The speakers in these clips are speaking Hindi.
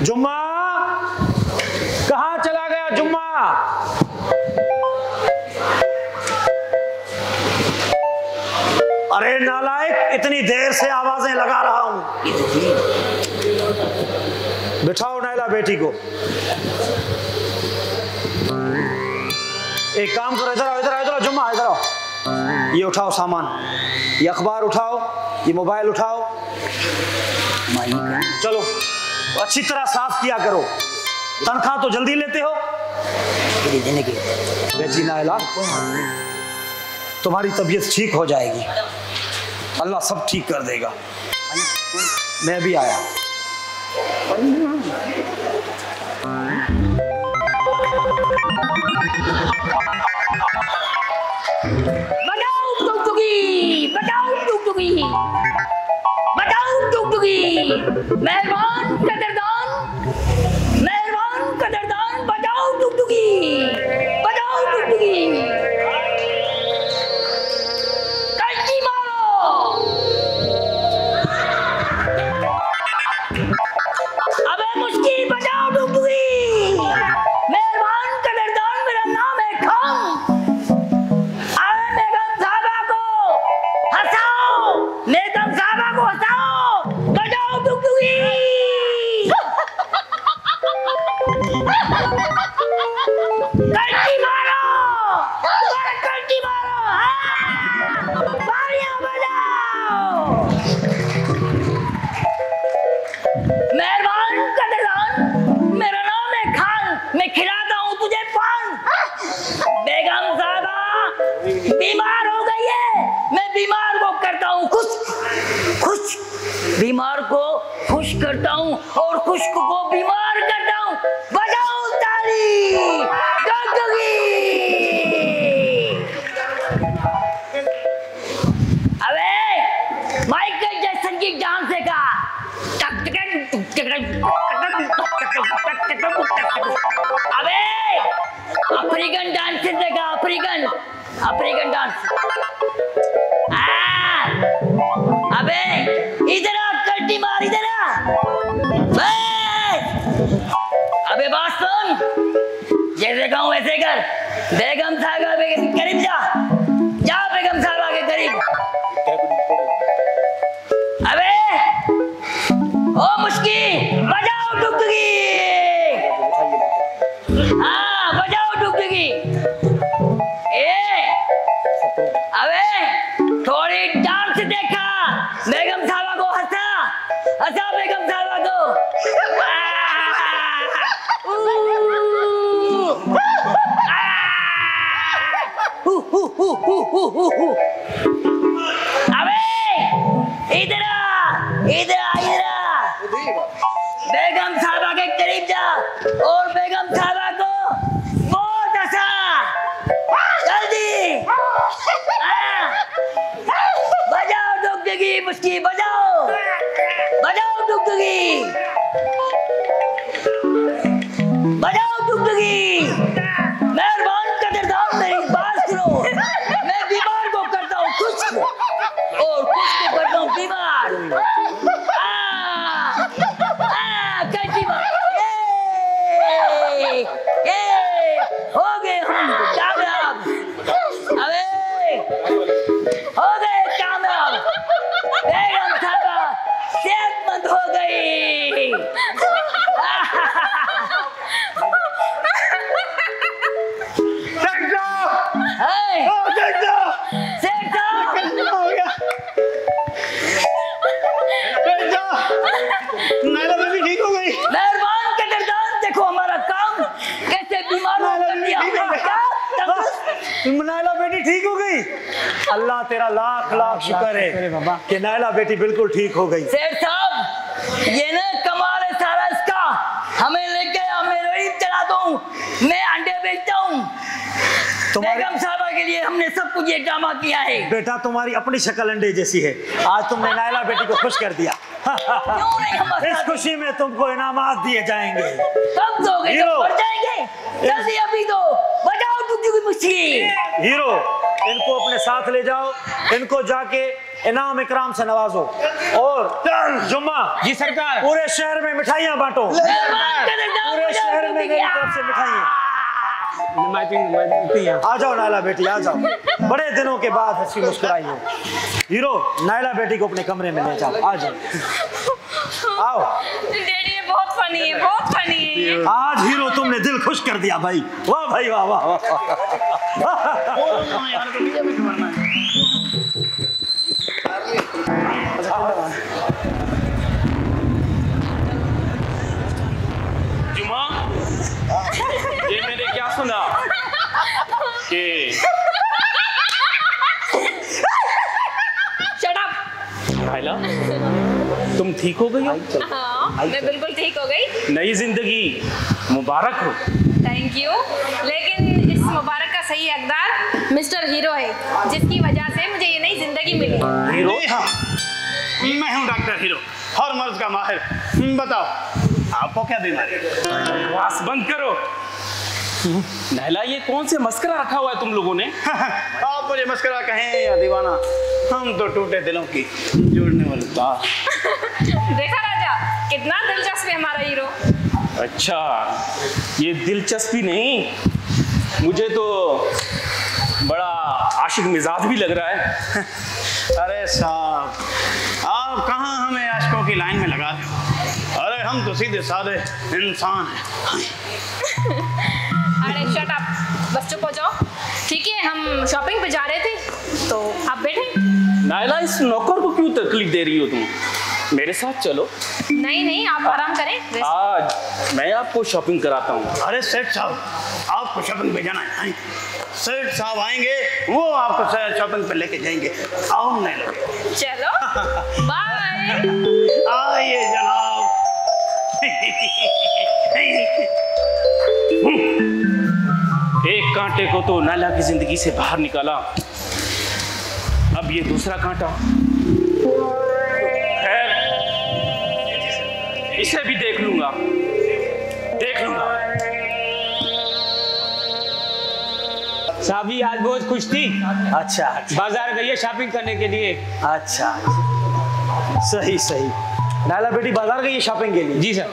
जुम्मा कहाँ चला गया जुम्मा? अरे नालायक, इतनी देर से आवाजें लगा रहा हूं। बिठाओ नायला बेटी को। एक काम करो, इधर आओ, इधर आओ, इधर आओ जुम्मा, इधर आओ। ये उठाओ सामान, ये अखबार उठाओ, ये मोबाइल उठाओ। चलो अच्छी तरह साफ किया करो। तनख्वाह तो जल्दी लेते हो। बेटी नायला, तुम्हारी तबीयत ठीक हो जाएगी, अल्लाह सब ठीक कर देगा। मैं भी आया। बताओ टुकटुकी, बताओ टुकटुकी, बताओ टुकटुकी। मेहरबान कदरदान, मेहरबान कदरदान, बताओ टुकटुकी, बताओ टुकटुकी। कल्टी मारो। अबे मुश्की, बताओ टुकटुकी। मेहरबान कदरदान, मेरा नाम है खान। बेगम साहबा को हंसाओ, बजाओ टुकटुकी। कल्टी मारो, कल्टी मारो, बारियां बजाओ। मेहरबान कदरदान, मेरा नाम है खान, मैं खिलाता हूँ तुझे पान। बेगम साहबा बीमार हो गई है, मैं बीमार को करता हूँ खुश खुश, बीमार को खुश करता हूँ और खुश्क को बीमार करता हूँ। बजाओ ताली, टुकटुकी। अबे माइकल जैक्सन की डांस का अबे अफ्रीकन डांस देखा, अफ्रीकन अफ्रीकन डांस। अबे इधर आ, कल्टी मार, इधर आ। अबे बात सुन, जैसे कहूँ वैसे कर। बेगम साहबा के करीब जा, जा बेगम साहबा के करीब। अबे ओ मुश्की, बजाओ टुकटुकी। हाँ बजाओ टुकटुकी। अबे थोड़ी डांस देखा, बेगम साहबा को हंसा, हंसा बेगम साहबा को। अबे इधर आ, इधर आ, इधर आ। बेगम साहबा के करीब जा और बेगम साहबा को बहुत हंसा, जल्दी। बजाओ टुकटुकी मुश्की, बजाओ, बजाओ टुकटुकी, बजाओ टुकटुकी। मेहरबान कदरदान, मेरी बात सुनो। मैं बीमार को करता हूँ खुश और खुश को करता हूँ बीमार। कल्टी मार। ये हो गए हम कामयाब। अबे हो गए कामयाब, बेगम साहबा सेहतमंद हो गई। नायला बेटी ठीक हो गई। मेहरबान कदरदान, देखो हमारा काम कैसे बीमार हो गया। नायला बेटी ठीक हो गई। अल्लाह तेरा लाख लाख शुक्र है कि नायला बेटी बिल्कुल ठीक हो गई। सेठ साहब ये ना कमाल है सारा इसका। हमें लेके मैं रेडी चला दूं, मैं अंडे बेचता हूँ। बेगम साहबा के लिए हमने सब कुछ ये ड्रामा किया है। बेटा तुम्हारी अपनी शक्ल अंडे जैसी है, आज तुमने नायला बेटी को खुश कर दिया। क्यों नहीं हम इस खुशी में तुमको इनामात दिए जाएंगे। कब दोगे? जब बढ़ जाएंगे। जल्दी अभी दो, बजाओ टुकटुकी मुश्की। हीरो इनको अपने साथ ले जाओ, इनको जाके इनाम इकराम से नवाजो। और जुम्मा जी सरकार। पूरे शहर में मिठाइयाँ बांटो, पूरे शहर में मेरी तरफ से मिठाइयाँ। आ जाओ नायला बेटी, आ जाओ, बड़े दिनों के बाद हंसी मुस्कुराई हो। हीरो, नायला बेटी को अपने कमरे में ले जाओ, आ जाओ, आओ। डैडी ये बहुत फनी है, बहुत फनी है। आज हीरो तुमने दिल खुश कर दिया भाई, वाह भाई वाह वाह वाह। जुमा, ये मैंने क्या सुना कि शट अप। नायला, तुम ठीक हो गई हो? हाँ, मैं बिल्कुल ठीक हो गई। नई जिंदगी मुबारक हो। Thank you. लेकिन इस मुबारक का सही हकदार मिस्टर हीरो है, जिसकी वजह से मुझे ये नई जिंदगी मिली। हीरो? हाँ, मैं हूँ डॉक्टर हीरो, हर मर्ज का माहिर। बताओ आपको क्या बीमारी है? बस बंद करो। नायला, ये कौन से मस्करा रखा हुआ है तुम लोगों ने? आप मुझे मस्करा कहें या दीवाना, हम तो टूटे दिलों की जोड़ने वाले तार। देखा राजा, कितना दिलचस्प है हमारा हीरो। अच्छा, ये दिलचस्पी नहीं, मुझे तो बड़ा आशिक मिजाज भी लग रहा है। अरे साहब, आप कहाँ हमें आशिकों की लाइन में लगा रहे हो? अरे हम तो सीधे साधे इंसान हैं। अरे शट अप, बस चुप हो जाओ। ठीक है, हम शॉपिंग पे जा रहे थे, तो आप बैठे। नायला, इस नौकर को क्यों तकलीफ दे रही हो तुम? मेरे साथ चलो। नहीं नहीं, आप आराम करें। आज मैं आपको शॉपिंग कराता हूँ। अरे सेठ साहब, आपको शॉपिंग पे जाना है? सेठ साहब आएंगे, वो आपको शॉपिंग पे लेके जाएंगे। आओ नहीं लगे। चलो बाय। आइए जनाब। एक कांटे को तो नायला की जिंदगी से बाहर निकाला, अब ये दूसरा कांटा। खैर, इसे भी देख लूंगा, देख लूंगा। साबी आज बहुत खुश थी, अच्छा बाजार गई है शॉपिंग करने के लिए। अच्छा, सही सही। नायला बेटी बाजार गई है शॉपिंग के लिए? जी सर।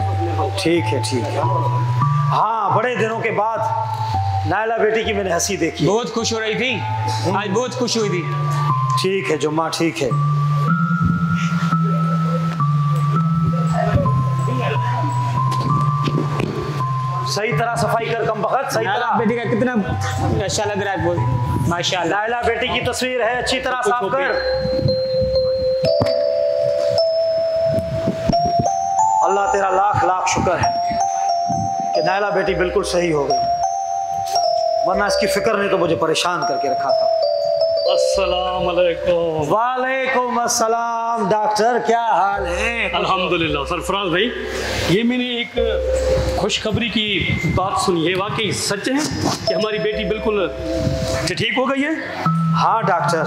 ठीक है ठीक है। हाँ, बड़े दिनों के बाद नायला बेटी की मैंने हंसी देखी। बहुत खुश हो रही थी, आज बहुत खुश हुई थी। ठीक है जुम्मा, ठीक है। सही तरह सफाई कर कम वक्त, सही नायला तरह। बेटी का कितना अच्छा लग रहा है, बहुत माशाल्लाह। नायला बेटी की तस्वीर है, अच्छी तरह साफ कर। अल्लाह तेरा लाख लाख शुक्र है कि नायला बेटी बिल्कुल सही हो गई, वरना इसकी फिक्र ने तो मुझे परेशान करके रखा था। अस्सलाम वालेकुम। वालेकुम अस्सलाम। डॉक्टर क्या हाल है? अल्हम्दुलिल्लाह। सरफराज भाई, ये मैंने एक खुशखबरी की बात सुनी है, वाकई सच है कि हमारी बेटी बिल्कुल ठीक हो गई है? हाँ डॉक्टर,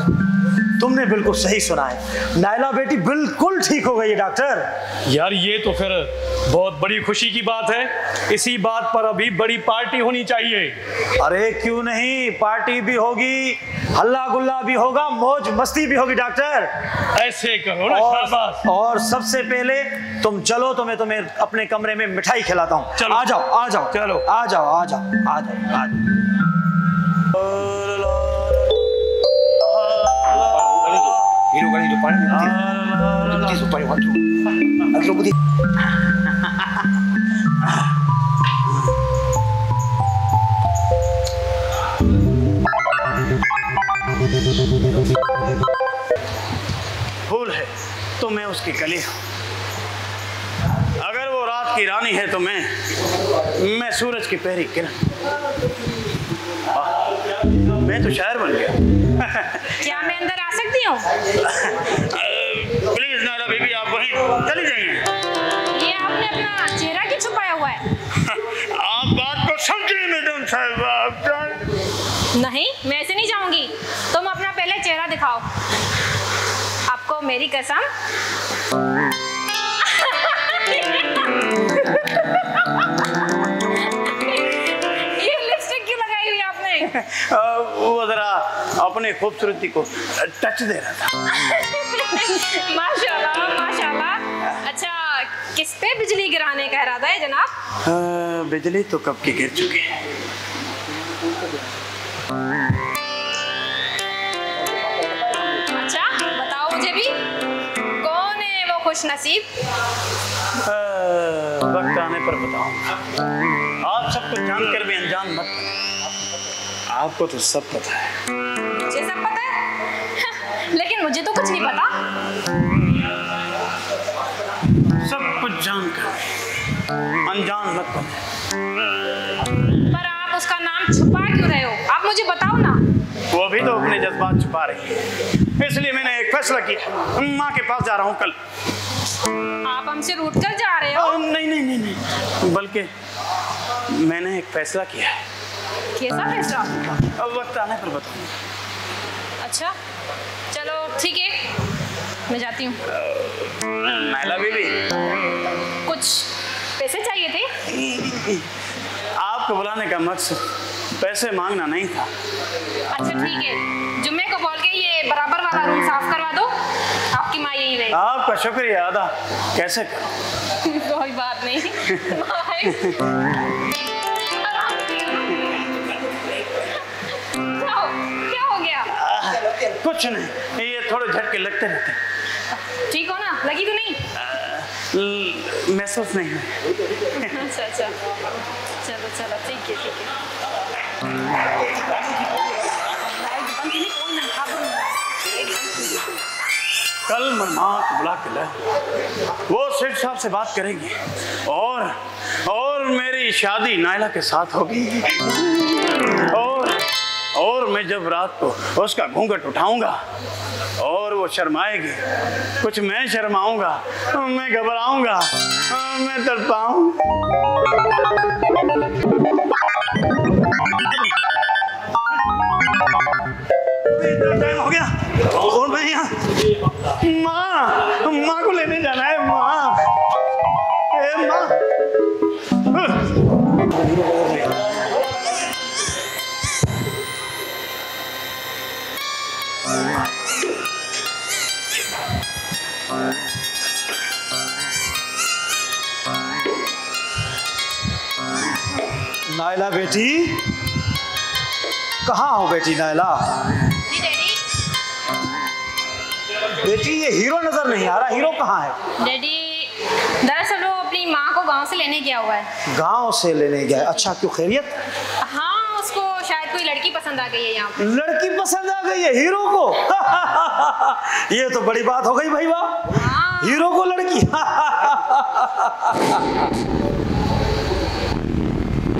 तुमने बिल्कुल सही सुना है, नायला बेटी बिल्कुल ठीक हो गई है डॉक्टर। यार ये तो फिर बहुत बड़ी खुशी की बात है। इसी बात पर अभी बड़ी पार्टी होनी चाहिए। अरे क्यों नहीं, पार्टी भी होगी, हल्ला गुल्ला भी होगा, मौज मस्ती भी होगी डॉक्टर। ऐसे करो ना, शाबाश। और सबसे पहले तुम चलो, तो मैं तुम्हें अपने कमरे में मिठाई खिलाता हूँ। चलो। आ जाओ आ जाओ, चलो। आ जाओ आ जाओ आ जाओ आ जाओ। Hidup kali hidup paling putih supaya waktu agak putih. फूल है तो मैं उसकी कली हूँ, अगर वो रात की रानी है तो मैं सूरज की पहली किरण। मैं तो शायर बन गया। क्या मैं अंदर आ सकती हूँ? प्लीज नायला बेबी, आप वहीं चली जाइए। ये आपने अपना चेहरा क्यों छुपाया हुआ है? आप बात को समझिए मैडम साहब। आप नहीं, मैं ऐसे नहीं जाऊंगी। तुम अपना पहले चेहरा दिखाओ। आपको मेरी कसम। ये लिपस्टिक क्यों लगाई हुई आपने? वो जरा अपने अपनी खूबसूरती को टच दे रहा था। माशाल्लाह माशाल्लाह। अच्छा, किस पे बिजली गिराने का इरादा है जनाब? बिजली तो कब की गिर चुकी है। अच्छा बताओ मुझे भी, कौन है वो खुश नसीब? वक्त आने पर बताऊंगा। आप सबको जानकर भी अनजान मत बनो। आपको तो सब पता है। मुझे सब पता है लेकिन मुझे तो कुछ नहीं पता। सब कुछ जानकर अनजान मत बनो। पर आप उसका नाम छुपा क्यों रहे हो? आप मुझे बताओ ना। वो भी तो अपने जज्बात छुपा रही है, इसलिए मैंने एक फैसला किया। माँ के पास जा रहा हूँ कल। आप हमसे रूठ कर जा रहे हो? नहीं नहीं नहीं नहीं, बल्कि मैंने एक फैसला किया है। कैसा फैसला? अब वक्त आने पर बताऊंगा। अच्छा चलो ठीक है, मैं जाती हूँ। नायला बीबी, कुछ पैसे चाहिए थे? आपको बुलाने का मकसद पैसे मांगना नहीं था। अच्छा ठीक है, जुम्मे को बोल के ये बराबर वाला रूम साफ करवा दो। आपकी माँ यहीं रहेगी। आपका शुक्रिया अदा कैसे करूं? कोई बात नहीं। क्या हो गया? कुछ नहीं, ये थोड़े झटके लगते रहते हैं। ठीक हो ना? लगी तो नहीं? महसूस नहीं है। अच्छा अच्छा, चलो चलो ठीक है ठीक है। कल मैं माँ को बुला के लाया, वो सेठ साहब से बात करेंगी और मेरी शादी नायला के साथ होगी। और मैं जब रात को उसका घूंघट उठाऊंगा और वो शर्माएगी, कुछ मैं शर्माऊंगा, मैं घबराऊंगा, मैं तड़पाऊंगा। इतना टाइम हो गया और मैं यहाँ माँ को लेने जाना है। माँ, माँ, नायला बेटी, कहाँ हो बेटी नायला? जी डैडी। बेटी ये हीरो नजर नहीं आ रहा, हीरो कहाँ है? डैडी दरअसल वो अपनी माँ को गांव से लेने गया हुआ है। गांव से लेने गया? अच्छा, क्यों, खैरियत? हाँ, उसको शायद कोई लड़की पसंद आ गई है यहाँ पे। लड़की पसंद आ गई है हीरो को? ये तो बड़ी बात हो गई भाई। वाह, हाँ। हीरो को लड़की।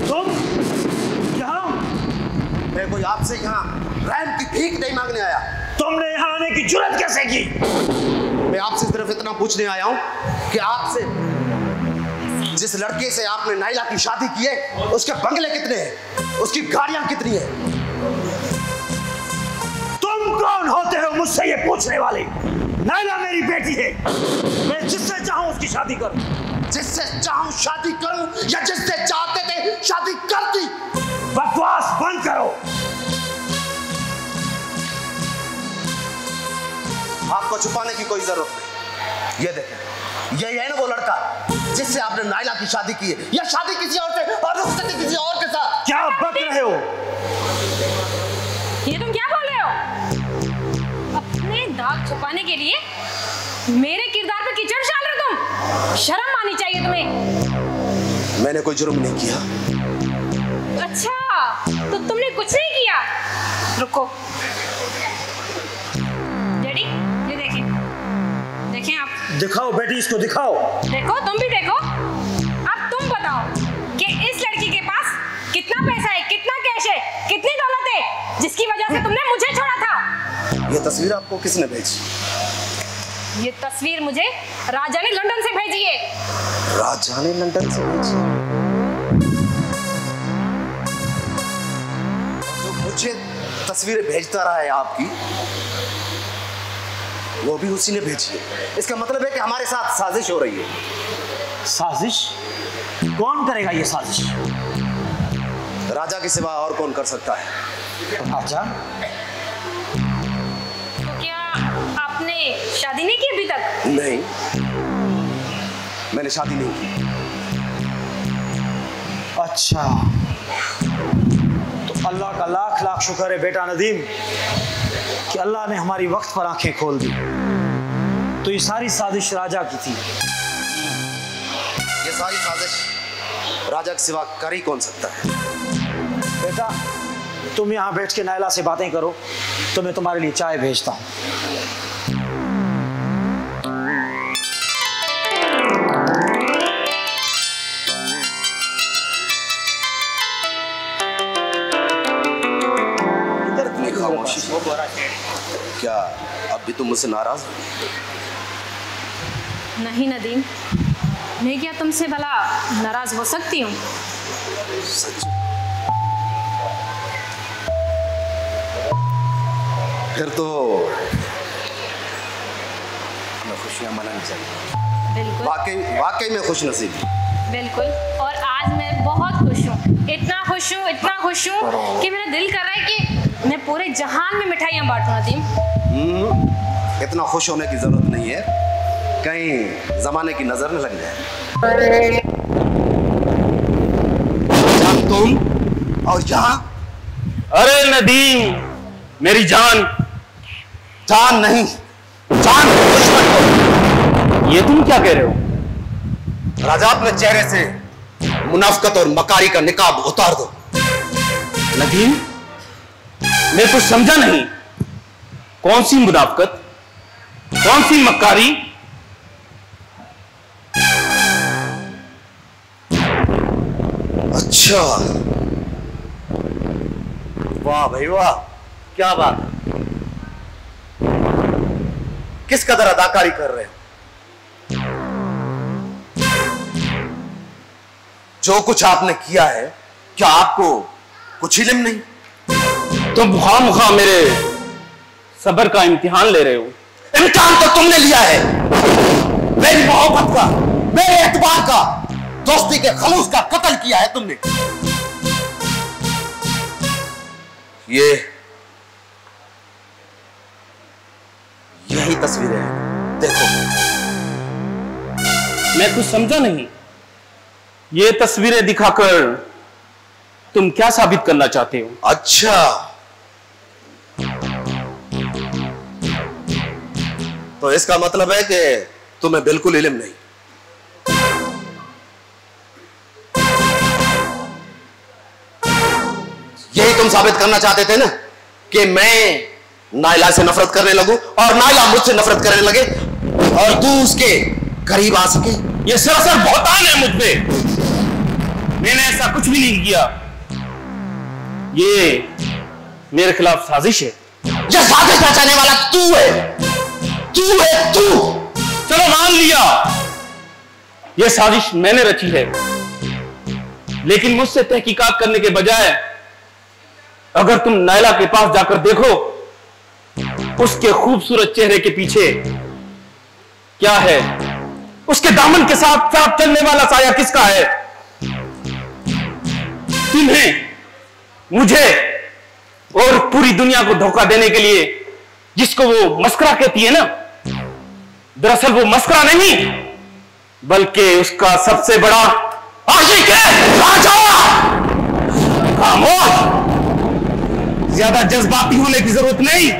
तुम यहाँ? मैं कोई आपसे यहाँ रैम की भीख नहीं मांगने आया। तुमने यहाँ आने की जुर्रत कैसे की? मैं आपसे सिर्फ इतना पूछने आया हूँ कि आपसे जिस लड़के से आपने नायला की शादी की है, उसके बंगले कितने हैं, उसकी गाड़ियां कितनी हैं? तुम कौन होते हो मुझसे ये पूछने वाले? नायला मेरी बेटी है, मैं जिससे चाहूं उसकी शादी करूं। जिससे चाहूं शादी करूं या जिससे चाहते थे शादी करती? बकवास बंद करो। आपको छुपाने की कोई जरूरत नहीं। ये देखें, यही है ना वो लड़का जिससे आपने नायला की शादी की है, या शादी किसी और से और रुखसती किसी और के साथ? क्या बक रहे हो? ये तुम क्या बोल रहे हो? अपने दाग छुपाने के लिए मेरे किरदार पे कीचड़ डाल रहे हो तुम? शर्म आनी चाहिए तुम्हें। मैंने कोई जुर्म नहीं किया। अच्छा, तो तुमने कुछ नहीं किया? रुको डैडी, ये देखें, देखें आप। दिखाओ बेटी, इसको दिखाओ। देखो, तुम भी देखो। अब तुम बताओ कि इस लड़की के पास कितना पैसा है, कितना कैश है, कितनी दौलत है, जिसकी वजह से तुमने मुझे छोड़ा था। ये तस्वीर आपको किसने भेजी? ये तस्वीर मुझे राजा ने लंदन से भेजी है। राजा ने लंदन से भेजी? जो मुझे तस्वीरें भेजता रहा है आपकी, वो भी उसी ने भेजी है। इसका मतलब है कि हमारे साथ साजिश हो रही है। साजिश? कौन करेगा ये साजिश? राजा के सिवा और कौन कर सकता है? राजा? शादी नहीं की अभी तक? नहीं, मैंने शादी नहीं की। अच्छा, तो अल्लाह का लाख लाख शुक्र है बेटा नदीम कि अल्लाह ने हमारी वक्त पर आंखें खोल दी। तो ये सारी साजिश राजा की थी। ये सारी साजिश राजा के सिवा कर ही कौन सकता है? बेटा तुम यहाँ बैठ के नायला से बातें करो, तो मैं तुम्हारे लिए चाय भेजता हूँ। इतनी खामोशी, क्या अब भी तुम मुझसे नाराज हो? नहीं नदीम, मैं क्या तुमसे भला नाराज हो सकती हूँ? सच? फिर तो हमें खुशियां मनानी चाहिए। बिल्कुल वाकई में खुश नसीब। बिल्कुल, और आज मैं बहुत खुश हूँ, इतना खुश हूँ कि मेरा दिल कर रहा है कि मैं पूरे जहान में मिठाइयाँ बांटूं नदीम। इतना खुश होने की जरूरत नहीं है, कहीं जमाने की नजर न लग जाए। तुम और यहाँ? अरे नदीम, मेरी जान। जान नहीं, जान दुश्मन को। ये तुम क्या कह रहे हो? राजा, अपने चेहरे से मुनाफिकत और मकारी का निकाब उतार दो। नदीम, मैं कुछ समझा नहीं। कौन सी मुनाफिकत, कौन सी मक्कारी? अच्छा, वाह भाई वाह, क्या बात है। किस कदर अदाकारी कर रहे हो? जो कुछ आपने किया है, क्या आपको कुछ इल्म नहीं? तुम खामखा मेरे सब्र का इम्तिहान ले रहे हो। इम्तिहान तो तुमने लिया है, मेरी मोहब्बत का, मेरे एतबार का, दोस्ती के खलूस का कत्ल किया है तुमने। यही तस्वीरें हैं, देखो। मैं कुछ समझा नहीं। ये तस्वीरें दिखाकर तुम क्या साबित करना चाहते हो? अच्छा, तो इसका मतलब है कि तुम्हें बिल्कुल इल्म नहीं। यही तुम साबित करना चाहते थे ना कि मैं नायला से नफरत करने लगूं और नायला मुझसे नफरत करने लगे और तू उसके करीब आ सके। ये सरासर बहतान है मुझ पे। मैंने ऐसा कुछ भी नहीं किया। ये मेरे खिलाफ साजिश है। ये साजिश रचाने वाला तू है, तू है तू। चलो मान लिया ये साजिश मैंने रची है, लेकिन मुझसे तहकीकात करने के बजाय अगर तुम नायला के पास जाकर देखो उसके खूबसूरत चेहरे के पीछे क्या है, उसके दामन के साथ साथ चलने वाला साया किसका है? तुम्हें, मुझे और पूरी दुनिया को धोखा देने के लिए जिसको वो मस्करा कहती है ना, दरअसल वो मस्करा नहीं बल्कि उसका सबसे बड़ा आशिक है राजा। खामोश, ज्यादा जज्बाती होने की जरूरत नहीं।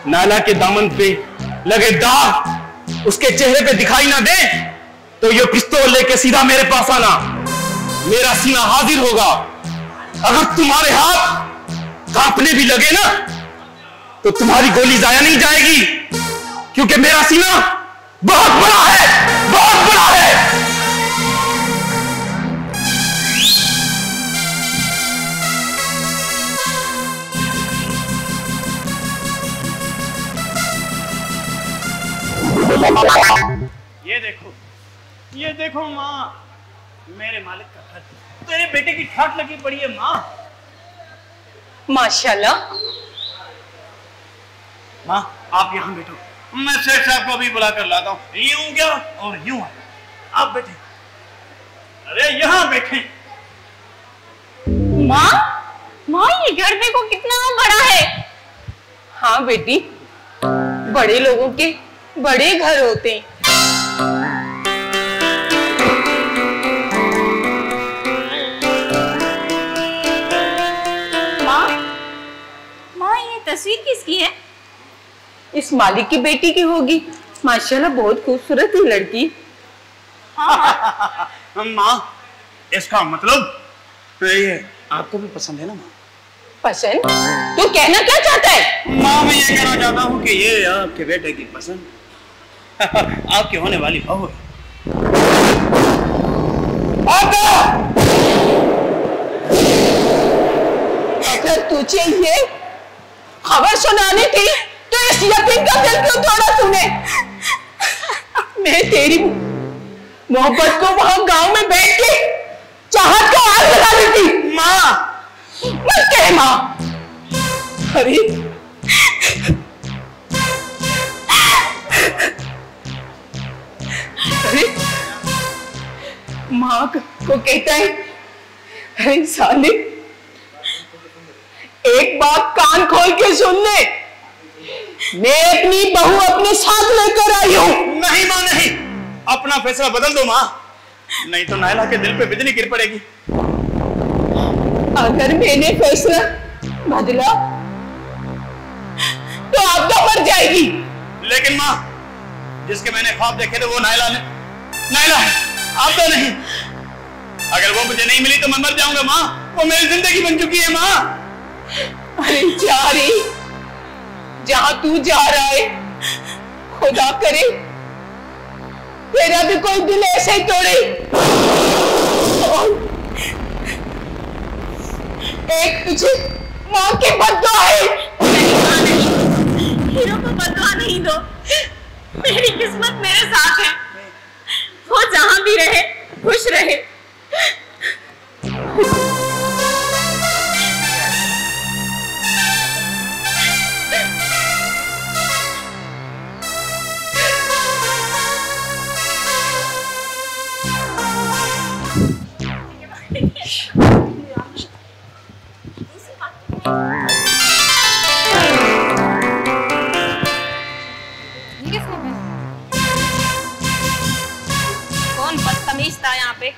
नायला के दामन पे लगे दाग उसके चेहरे पे दिखाई ना दे तो ये पिस्तौल लेके सीधा मेरे पास आना, मेरा सीना हाजिर होगा। अगर तुम्हारे हाथ कांपने भी लगे ना तो तुम्हारी गोली जाया नहीं जाएगी, क्योंकि मेरा सीना बहुत बड़ा है, बहुत बड़ा है। ये देखो माँ, मेरे मालिक का घर, तेरे बेटे की ठाट लगी पड़ी है माँ। माशाल्लाह। माँ आप यहाँ बैठो, मैं सेठ साहब को अभी बुला कर लाता हूँ। यूं क्या और यूं आप बैठे। अरे यहाँ बैठे। माँ माँ ये घर देखो कितना बड़ा है। हाँ बेटी, बड़े लोगों के बड़े घर होते हैं। माँ ये तस्वीर किसकी है? इस मालिक की बेटी की होगी। माशाल्लाह बहुत खूबसूरत है लड़की। माँ इसका मतलब ये आपको भी पसंद है ना माँ? पसंद? तू कहना क्या चाहता है? माँ मैं ये कहना चाहता हूँ कि ये आपके बेटे की पसंद आपकी होने वाली बहू है। अगर तुझे ये खबर सुनानी थी तो इस यतीम का दिल क्यों तोड़ा तूने? मैं तेरी मोहब्बत को वहां गांव में बैठ के चाहत का आग लगा देती। माँ मत कह माँ। अरे अरे माँ को कहता है, अरे साले एक बात कान खोल के सुन ले, मैं अपनी बहू अपने साथ लेकर आई हूं। नहीं माँ नहीं, अपना फैसला बदल दो माँ, नहीं तो नायला के दिल पे बिजली गिर पड़ेगी। अगर मैंने फैसला बदला तो आप तो मर जाएगी। लेकिन माँ जिसके मैंने ख्वाब देखे थे वो नायला है, आप तो नहीं। अगर वो मुझे नहीं मिली तो मैं मर जाऊंगा माँ, वो मेरी जिंदगी बन चुकी है माँ। अरे जा रही, जहां तू जा रहा है खुदा करे तेरा भी कोई दिल ऐसे ही तोड़े। एक तुझे मां की बद्दुआ है। नहीं, हीरो को बदुआ नहीं दो, मेरी किस्मत मेरे साथ है, वो जहां भी रहे खुश रहे। कौन बदतमीज था यहाँ पे?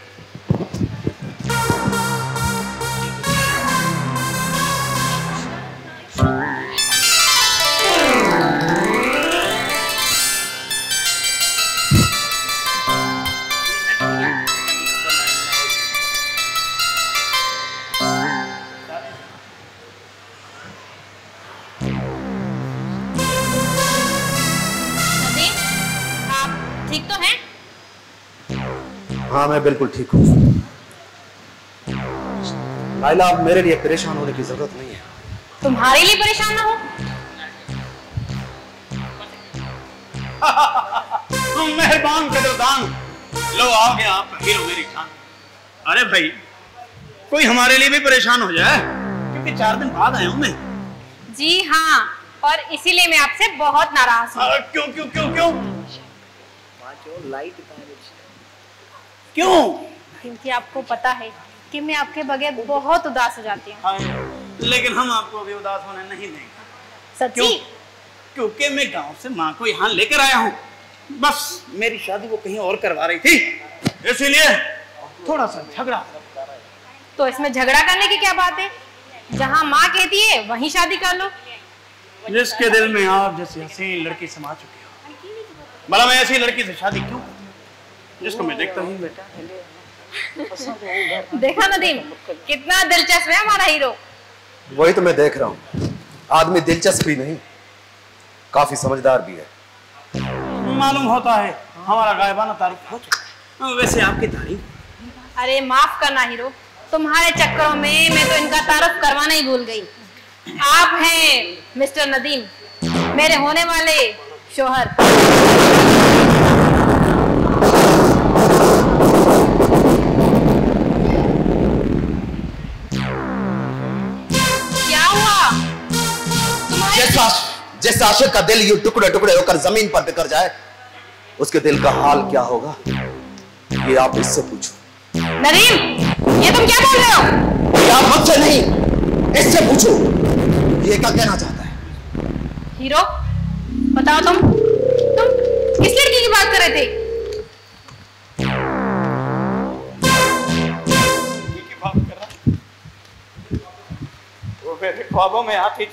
हाँ मैं बिल्कुल ठीक हूँ। नायला अब मेरे लिए परेशान होने की जरूरत नहीं है। तुम्हारे लिए परेशान ना हो? मेहरबान कदरदान, लो आ गया आपका हीरो मेरी जान। अरे भाई कोई हमारे लिए भी परेशान हो जाए, क्योंकि 4 दिन बाद आया हूं मैं। जी हाँ, और इसीलिए मैं आपसे बहुत नाराज हूँ। क्यों क्यों क्यों क्यों क्यों? क्योंकि आपको पता है कि मैं आपके बगैर बहुत उदास हो जाती हूँ। लेकिन हम आपको भी उदास होने नहीं देंगे। सच्ची? क्योंकि मैं गांव से माँ को यहाँ लेकर आया हूँ, बस मेरी शादी वो कहीं और करवा रही थी, इसीलिए थोड़ा सा झगड़ा। तो इसमें झगड़ा करने की क्या बात है? जहाँ माँ कहती है वहीं शादी कर लो। जिसके दिल में आप जैसी हसीन लड़की समा चुकी हो, भला मैं ऐसी लड़की से शादी क्यों करूं जिसको मैं देखता हूँ बेटा। देखा नदीम, कितना दिलचस्प है हमारा हीरो। वही तो मैं देख रहा हूँ, आदमी दिलचस्प ही नहीं काफी समझदार भी है। मालूम होता है हमारा गायबाना तारीफ हो चुका। वैसे आपकी तारीफ। अरे माफ करना हीरो, तुम्हारे चक्करों में मैं तो इनका तारीफ करवाना ही भूल गई। आप हैं मिस्टर नदीम, मेरे होने वाले शोहर। क्या हुआ? जैसे आशिक का दिल यूं टुकड़े टुकड़े होकर जमीन पर बिखर जाए, उसके दिल का हाल क्या होगा ये आप इससे पूछो। नदीम, ये तुम क्या बोल रहे हो? आप मुझसे नहीं, इससे पूछो ये क्या कहना चाहता है। हीरो बताओ, तुम किस लड़की की बात कर रहे थे? की बात कर रहा, वो मेरे ख्वाबों में आती थी,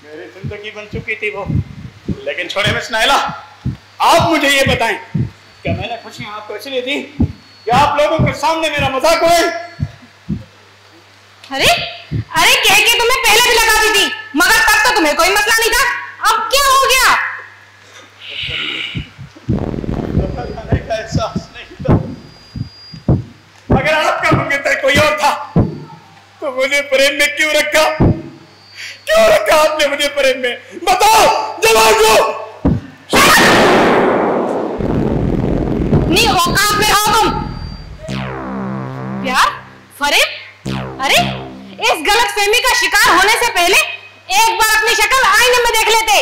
मेरी जिंदगी बन चुकी थी वो। लेकिन छोड़े मिस नायला, आप मुझे ये बताएं, क्या मैंने खुशियां आपको इसलिए दी कि आप लोगों के सामने मेरा मजाक उड़ाए? अरे अरे कह के तुम्हें पहले भी लगाती थी, मगर तब तो तुम्हें कोई मसला नहीं था, अब क्या हो गया? का एहसास नहीं था। अगर आपका मंगेतर कोई और था तो मुझे प्रेम में क्यों रखा? क्यों रखा आपने मुझे प्रेम में? बताओ, जवाब दो। नहीं औकात में हो तुम। प्यार फरेब? अरे इस गलतफहमी का शिकार होने से पहले एक बार अपनी शक्ल आईने में देख लेते।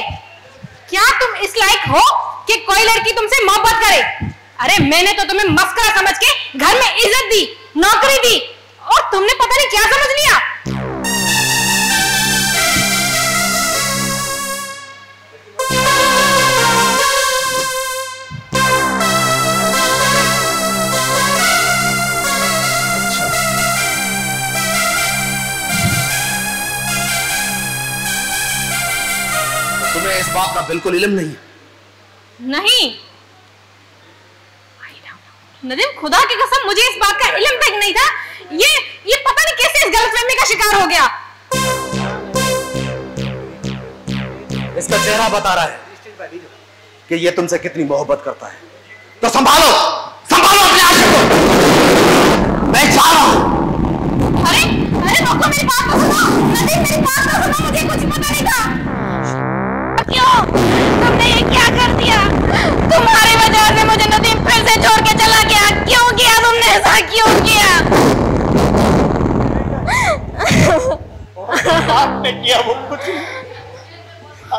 क्या तुम इस लायक हो कि कोई लड़की तुमसे मोहब्बत करे? अरे मैंने तो तुम्हें मस्करा समझ के घर में इज्जत दी, नौकरी दी, और तुमने पता नहीं क्या समझ लिया। तुम्हें इस बात का बिल्कुल इल्म नहीं है? नहीं नदीम, खुदा की कसम मुझे इस बात का इल्म तक नहीं था। ये पता नहीं कैसे इस गलतफहमी का शिकार हो गया। इसका चेहरा बता रहा है कि ये तुमसे कितनी मोहब्बत करता है। तो संभालो अपने आशिक को, मैं जा रहा हूं। अरे रोको, मेरी बात तो सुनो नदीम, मेरी बात तो सुनो, मुझे कुछ पता नहीं था। क्यों तुमने ये क्या कर दिया? तुम्हारी वजह से मुझे नदीम फिर से छोड़ के चला गया। क्यों किया तुमने ऐसा, क्यों किया? आपने किया वो कुछ नहीं।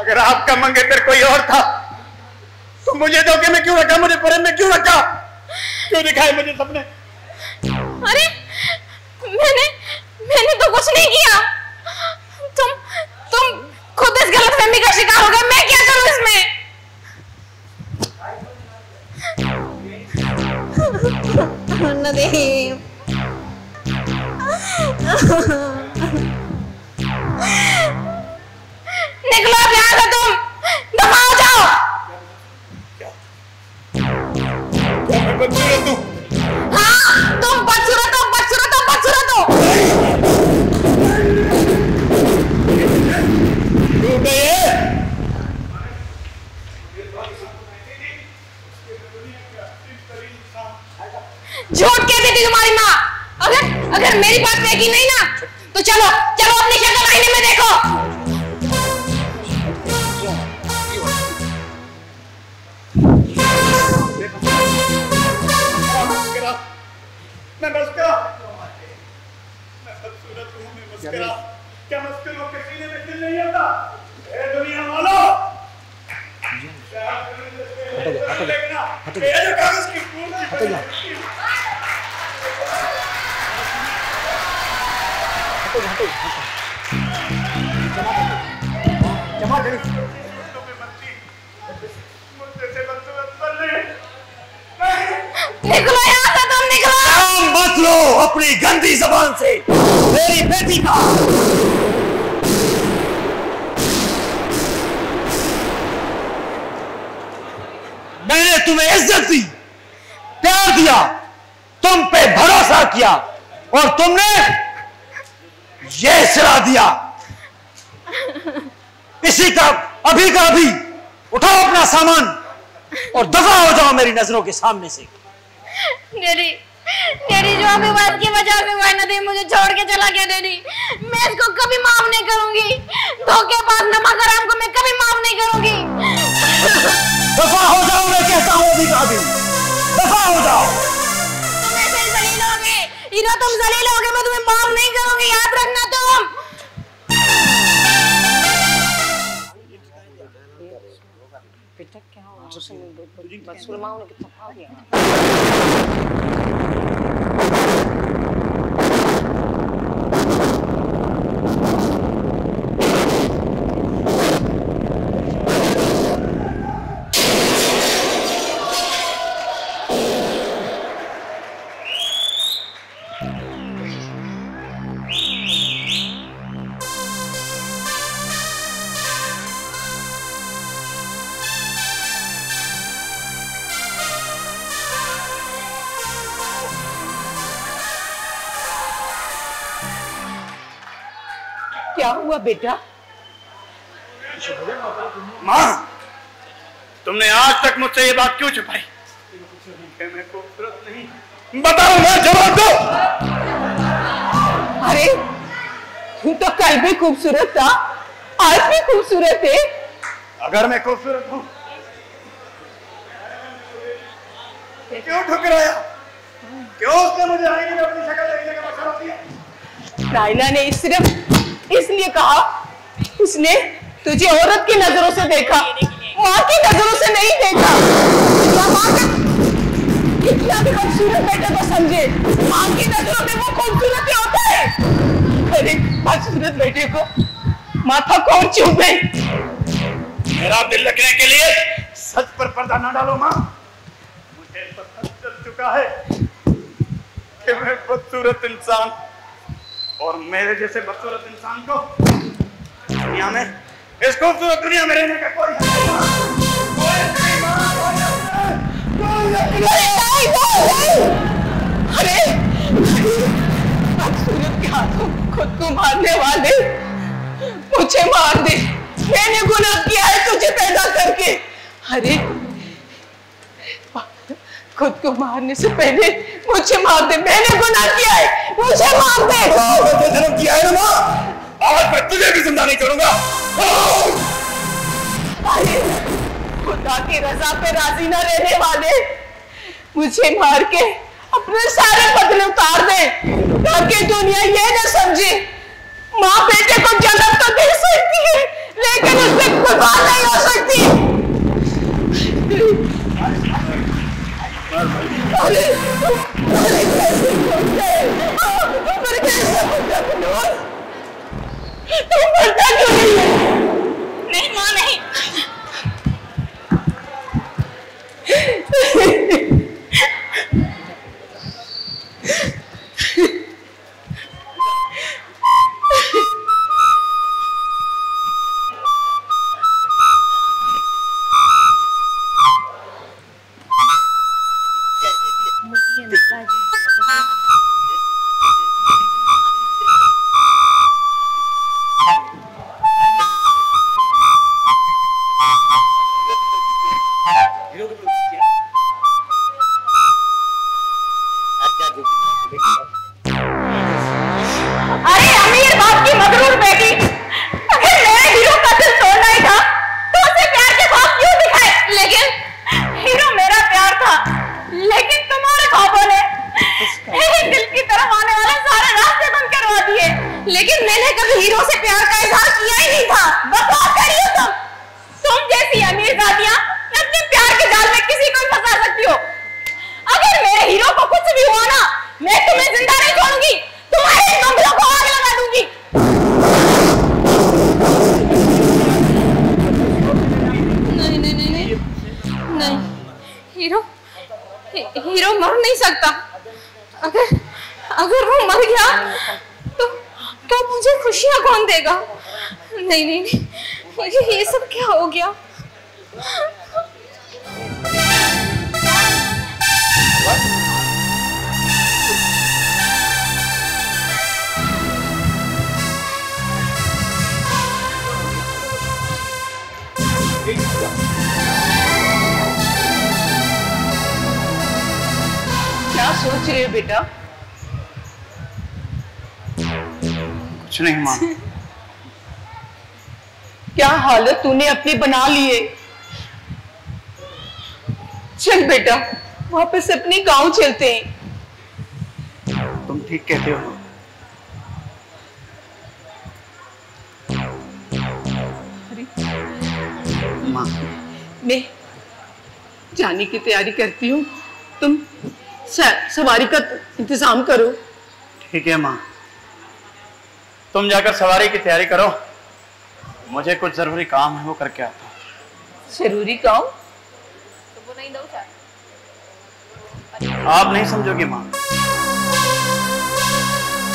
अगर आपका मंगेतर कोई और था तो मुझे धोखे में क्यों रखा? मुझे प्रेम में क्यों रखा? क्यों दिखाए मुझे सपने? अरे मैंने तो कुछ नहीं किया। तुम खुद इस गलतफहमी का शिकार हो गए। मैं क्या करूं इसमें? नदीम निकलो यहाँ से, तुम दफा हो जाओ। क्या मैं बदसूरत हूं? हाँ तुम बदसूरत हो। झूठ कहती थी तुम्हारी माँ। अगर मेरी बात देखी नहीं ना तो चलो अपनी शक्ल आईने में देखो। मैं मस्करा क्या मस्करों के सीने में दिल नहीं आता? ए दुनिया वालों, कागज की निकलो यहाँ से, तुम निकलो। मत लो अपनी गंदी जबान से मेरी बेटी का। मैंने तुम्हें इज्जत दी, प्यार दिया, तुम पे भरोसा किया, और तुमने ये सिला दिया। इसी का अभी उठाओ अपना सामान और दफा हो जाओ मेरी नजरों के सामने से। डैडी जो अभी बात की वजह से हुआ नदीम मुझे छोड़ के चला गया। डैडी मैं इसको कभी माफ नहीं करूंगी। धोखेबाज नमक हराम को मैं कभी माफ नहीं करूंगी। दफा हो जाओ, मैं कहता हूँ अभी का दिन दफा हो जाओ। तुम ऐसे जलील होगे हीरो, तुम जलील होगे, मैं तुम्हें माफ नहीं करूंगी, याद रखना तुम। क्या हुआ बेटा? माँ, तुमने आज तक मुझसे ये बात क्यों छुपाई? मैं खूबसूरत नहीं? बताओ ना, जवाब दो। अरे तू तो कल भी खूबसूरत था, आज भी खूबसूरत है। अगर मैं खूबसूरत हूँ क्यों ठुकराया? क्यों उसने मुझे आईने में अपनी शक्ल देखने का मशवरा दिया? नायला ने सिर्फ इसलिए कहा, उसने तुझे औरत की नजरों से देखा, माँ की नजरों से नहीं देखा। इतना भी खूबसूरत बेटे को समझे, माँ की नजरों में वो खूबसूरत ही होता है। अरे खूबसूरत बेटे को माथा कौन चूमे? मेरा दिल रखने के लिए सच पर पर्दा ना डालो माँ। मुझे पता चल चुका है कि मैं बदसूरत इंसान, और मेरे जैसे बदसूरत इंसान को दुनिया में, इस खूबसूरत दुनिया में रहने का कोई अरे बदसूरत के हाथों खुद को मारने वाले, मुझे मार दे, मैंने गुनाह किया है तुझे पैदा करके। अरे खुद को मारने से पहले मुझे मार दे, मैंने गुनाह किया है, मुझे मार दे। जन्म किया है ना माँ, आज मैं तुझे भी जिंदा नहीं करूंगा। अरे खुदा की रजा पे राजी न रहने वाले, मुझे मार के अपने सारे बदले उतार दे, ताकि दुनिया ये न समझे माँ बेटे को जन्म तो दे सकती है लेकिन उससे कुर्बान नहीं हो सकती। अरे कैसे तुम मरता क्यों नहीं है? नहीं माँ नहीं। हीरो मर नहीं सकता। अगर वो मर गया तो मुझे खुशियां कौन देगा? नहीं नहीं नहीं, ये सब क्या हो गया? क्या सोच रहे हो बेटा? कुछ नहीं माँ। क्या हालत तूने अपनी बना ली है। चल बेटा वापस अपने गांव चलते हैं। तुम ठीक कहते हो। माँ मैं जाने की तैयारी करती हूँ, तुम सवारी का इंतजाम करो। ठीक है माँ, तुम जाकर सवारी की तैयारी करो, मुझे कुछ जरूरी काम है वो करके आता हूँ। जरूरी काम? तो वो नहीं दो चार। आप नहीं समझोगी माँ।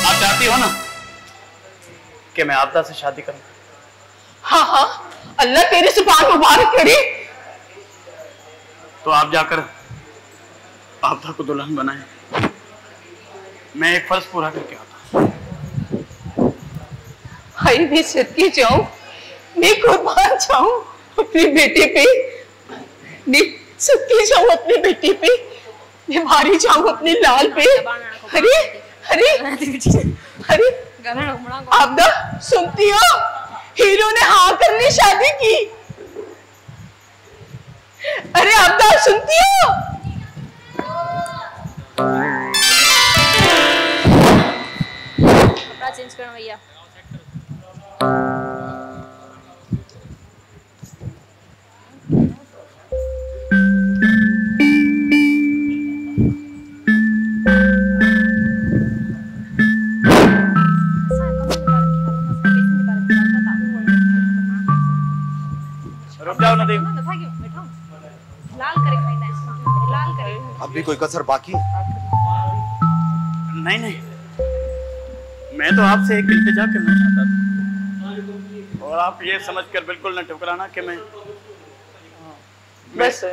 आप चाहती हो ना कि मैं आपदा से शादी करूं? हाँ हाँ, अल्लाह तेरी जुबान मुबारक करे। तो आप जाकर आपदा को दुल्हन बनाए, मैं एक फर्ज पूरा करके आता हूं। भाई भी सदके जाऊं, मैं कुर्बान जाऊं अपनी बेटी पे, मैं सदके जाऊं अपनी बेटी पे, मैं मारी जाऊं अपने लाल पे। अरे अरे अरे आपदा सुनती हो, हीरो ने हाँ करने शादी की। अरे आपदा सुनती हो? कपड़ा चेंज करना भैया। रुक जाओ नदीम। लाल करे खाइदा है, लाल करे। अब भी कोई कसर बाकी? नहीं नहीं, मैं तो आपसे एक इल्तिजा करना चाहता था, और आप ये समझकर बिल्कुल न ठुकराना कि मैं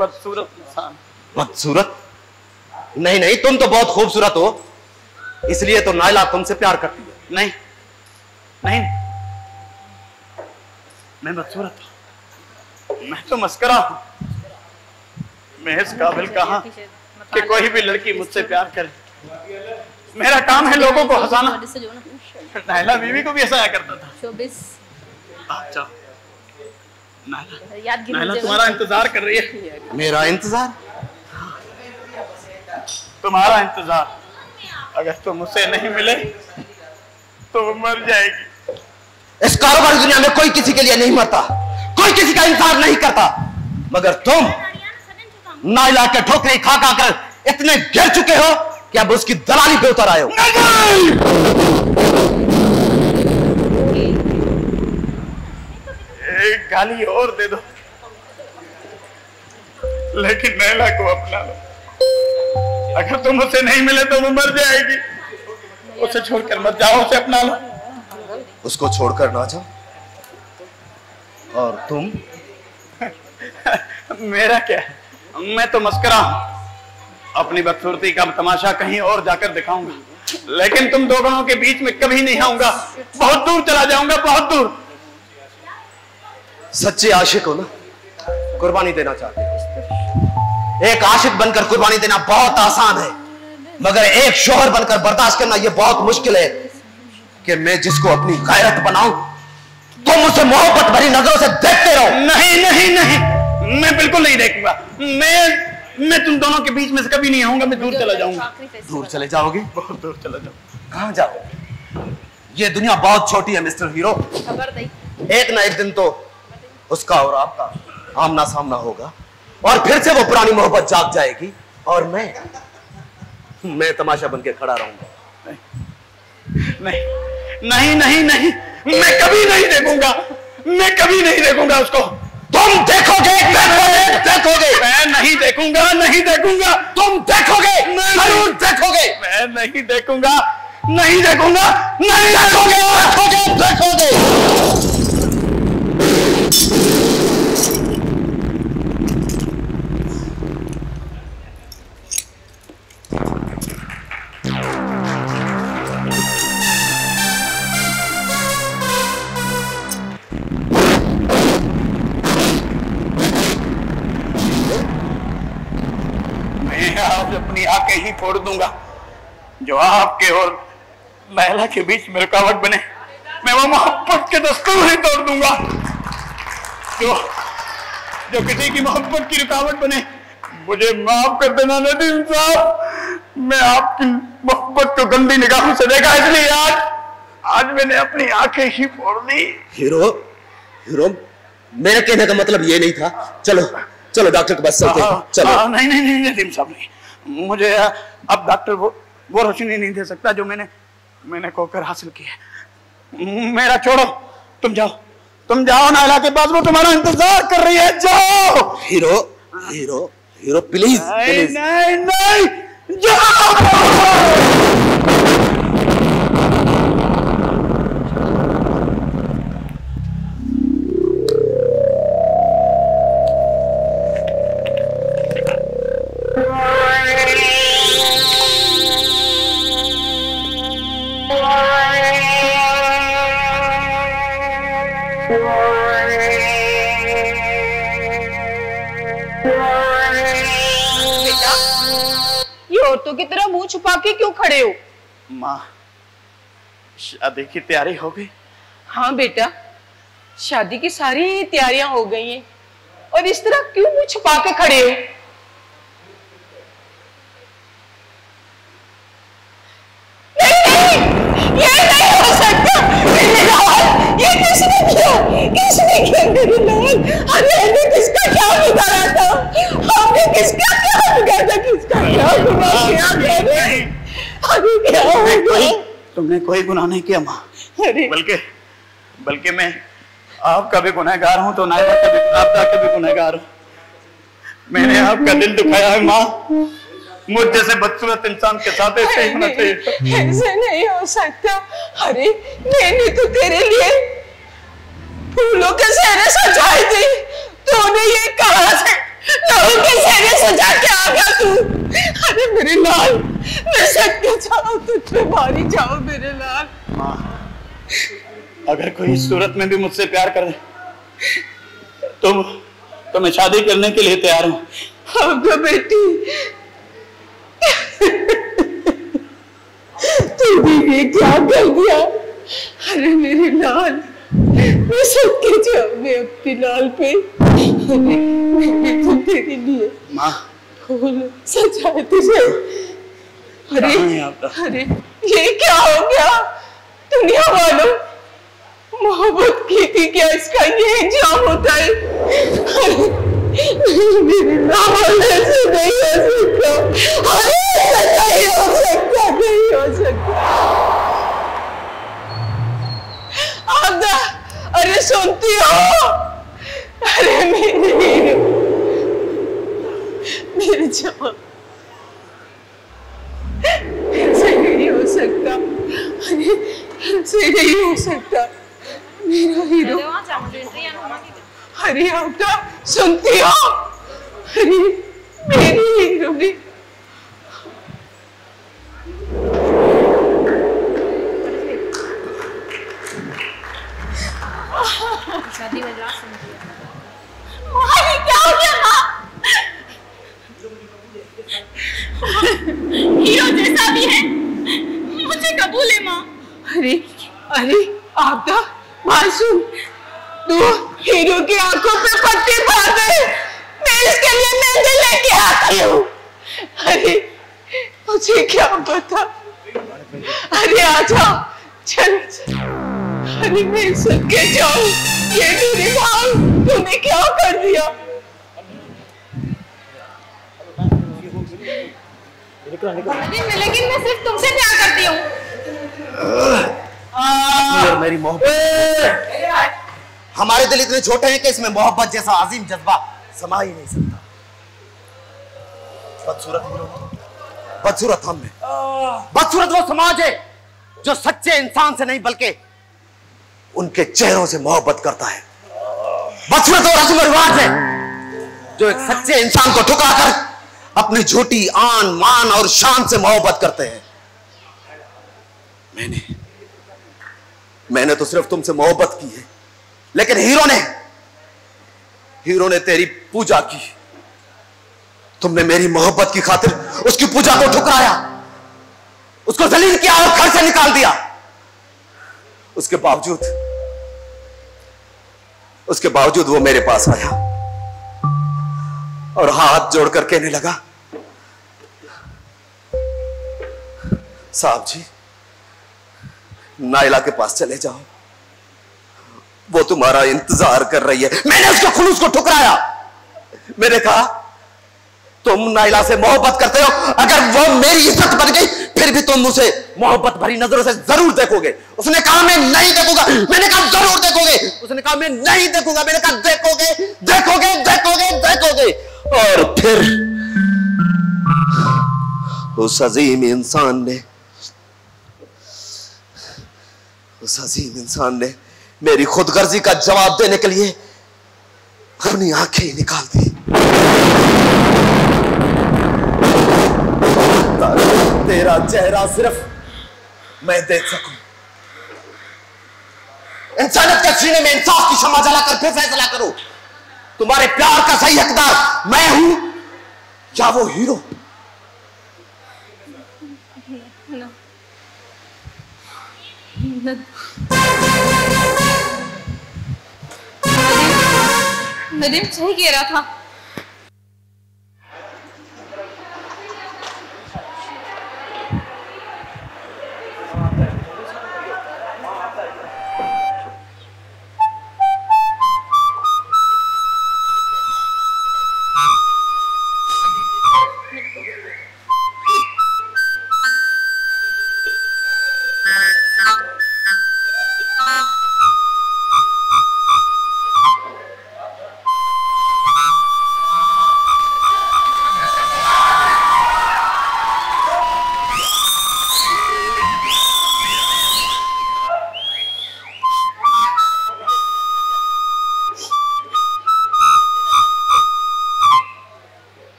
बदसूरत इंसान। बदसूरत? नहीं नहीं, तुम तो बहुत खूबसूरत हो, इसलिए तो नायला तुमसे प्यार करती है। नहीं नहीं, मैं बदसूरत हूं, मैं तो मस्करा हूं। मैं इस काबिल कहां कि कोई भी लड़की मुझसे प्यार करे। मेरा काम है लोगों को हंसाना। नायला बीवी को भी हंसाया करता था। अच्छा नायला तुम्हारा इंतजार कर रही है। मेरा इंतजार? तुम्हारा इंतजार। अगर तुम मुझसे नहीं मिले तो वो मर जाएगी। इस कारोबारी दुनिया में कोई किसी के लिए नहीं मरता, कोई किसी का इंतजार नहीं करता, मगर तुम नायला के ठोकरे खा खा कर इतने गिर चुके हो कि अब उसकी दलाली पे उतर आए हो। एक गाली और दे दो, लेकिन नायला को अपना लो। अगर तुम उसे नहीं मिले तो वो मर जाएगी। उसे छोड़कर मत जाओ, उसे अपना लो। उसको छोड़कर ना जाओ। और तुम? मेरा क्या है, मैं तो मस्करा हूं। अपनी बदसूरती का तमाशा कहीं और जाकर दिखाऊंगा, लेकिन तुम दोनों के बीच में कभी नहीं आऊंगा। बहुत दूर चला जाऊंगा, बहुत दूर। सच्चे आशिक हो ना, कुर्बानी देना चाहते हो। एक आशिक बनकर कुर्बानी देना बहुत आसान है, मगर एक शोहर बनकर बर्दाश्त करना यह बहुत मुश्किल है कि मैं जिसको अपनी गैरत बनाऊं तुम उसे मोहब्बत भरी नजरों से देखते रहो। नहीं नहीं नहीं, मैं बिल्कुल नहीं देखूंगा। मैं तुम दोनों के बीच में से कभी नहीं आऊंगा। मैं दूर चला जाऊंगा। दूर चले जाओगे? बहुत दूर चला जाऊंगा। कहां जाओगे? ये दुनिया बहुत छोटी है मिस्टर हीरो। एक ना एक दिन तो उसका और आपका आमना सामना होगा, और फिर से वो पुरानी मोहब्बत जाग जाएगी, और मैं तमाशा बन के खड़ा रहूंगा। नहीं नहीं नहीं नहीं, मैं कभी नहीं देखूंगा। मैं कभी नहीं देखूंगा उसको। तुम देखोगे, देखोगे, देखोगे। मैं नहीं देखूंगा, नहीं देखूंगा। तुम देखोगे, जरूर देखोगे। मैं नहीं देखूंगा, नहीं देखूंगा, नहीं देखोगे, देखोगे, देखोगे। आज अपनी आंखें ही फोड़ दूंगा जो आपके और नायला के बीच में रुकावट बने। मैं वो मोहब्बत के दस्तूर ही तोड़ दूंगा जो किसी की मोहब्बत की रुकावट बने। मुझे माफ कर देना नदीम साहब, मैं आपकी मोहब्बत को गंदी निगाहों से देखा, इसलिए आज मैंने अपनी आंखें ही फोड़ दी। हीरो मेरे कहने का मतलब ये नहीं था। चलो चलो डॉक्टर के पास चलते हैं। चलो। नहीं नहीं नहीं नदीम साहब, नहीं, मुझे अब डॉक्टर वो रोशनी नहीं दे सकता जो मैंने खोकर हासिल की है। मेरा छोड़ो, तुम जाओ नायला के पास, वो तुम्हारा इंतजार कर रही है। जाओ। Hero please. नहीं नहीं, जाओ। औरतों की तरह मुंह छुपा के क्यों खड़े हो? माँ, शादी की तैयारी हो गई? हाँ बेटा, शादी की सारी तैयारियां हो गई हैं। और इस तरह क्यों मुंह छुपा के खड़े हो? नहीं, ये नहीं हो सकता मेरे लाल। ये किसने किया? किसने किया मेरे लाल? हमने किसका क्या बिगाड़ा था? हमने किसका क्या बिगाड़ा था? किसका क्या गुनाह किया मैंने? अरे क्या हो गया? तुमने कोई गुनाह नहीं किया माँ, बल्कि मैं आपका भी गुनहगार हूँ, तो नायला का भी, आपका भी गुनहगार हूँ। मैंने आपका दिल दुखाया है माँ। मुझ जैसे बदसूरत इंसान के साथ ऐसे ही होना चाहिए। ऐसे नहीं हो सकता। अरे मैंने तो तेरे लिए फूलों के सेहरे सजाए थे, तूने ये कहा से लोगों के सेहरे सजा के आ गया तू? अरे मेरे लाल, मैं सत्य चाहूं, तुझ पे भारी जाऊं मेरे लाल। माँ, अगर कोई इस सूरत में भी मुझसे प्यार करे तो मैं शादी करने के लिए तैयार हूँ। हाँ बेटी, तूने ये क्या कर दिया? अरे मेरे लाल, मैं सबके जाऊंगी अपने लाल पे। मैंने तो तेरे लिए माँ फूल सजाए तुझे। अरे ये क्या हो गया? दुनिया वालों, मोहब्बत की थी क्या? इसका ये इंजाम होता है? मेरे लाल, ऐसे नहीं हो सकता। नहीं हो सकता, नहीं हो सकता। आदा, अरे सुनती हो? अरे मेरे जवान, ऐसे नहीं हो सकता। अरे ऐसे नहीं हो सकता मेरा हीरो। अरे आदा, सुनती हो? अरे मेरी हीरो ने शादी में रात समझिए। क्या हो गया माँ? हीरो जैसा भी है, मुझे कबूल है माँ। अरे आपदा, मासूम, तू हीरो की आंखों पे पट्टी बांध दे, मैं इसके लिए मेहंदी लेके आती हूँ। अरे मुझे क्या पता? अरे आजा, चल। अरे मैं सुन के जाऊं, ये मेरे भाई, तूने क्या कर दिया? लेकिन मैं सिर्फ तुमसे प्यार करती हूँ। और मेरी मोहब्बत, हमारे दिल इतने छोटे हैं कि इसमें मोहब्बत जैसा अजीम जज्बा समा ही नहीं सकता। बदसूरत हीरो, बदसूरत हम हैं। बदसूरत वो समाज है जो सच्चे इंसान से नहीं बल्कि उनके चेहरों से मोहब्बत करता है। बदसूरत वो रस्म रिवाज है जो एक सच्चे इंसान को ठुकराकर अपनी झूठी आन मान और शान से मोहब्बत करते हैं। मैंने तो सिर्फ तुमसे मोहब्बत की है, लेकिन हीरो ने तेरी पूजा की। तुमने मेरी मोहब्बत की खातिर उसकी पूजा को ठुकराया, उसको जलील किया और घर से निकाल दिया। उसके बावजूद वो मेरे पास आया और हाथ जोड़कर कहने लगा, साहब जी, नाइला के पास चले जाओ, वो तुम्हारा इंतजार कर रही है। मैंने उसके खुलूस को ठुकराया। मैंने कहा, तुम नाइला से मोहब्बत करते हो, अगर वो मेरी इज्जत बन गई फिर भी तुम उसे मोहब्बत भरी नजरों से जरूर देखोगे। उसने कहा, मैं नहीं देखूंगा। मैंने कहा, जरूर देखोगे। उसने कहा, मैं नहीं देखूंगा। मैंने कहा, देखोगे देखोगे देखोगे देखोगे। और फिर उस अजीम इंसान ने मेरी खुदगर्जी का जवाब देने के लिए अपनी आंखें ही निकाल दी। तेरा चेहरा सिर्फ मैं देख सकूं। इंसानियत के सीने में इंसाफ की शम्मा जलाकर फिर फैसला करो, तुम्हारे प्यार का सही हकदार मैं हूं या वो हीरो। नदीम सही कह रहा था।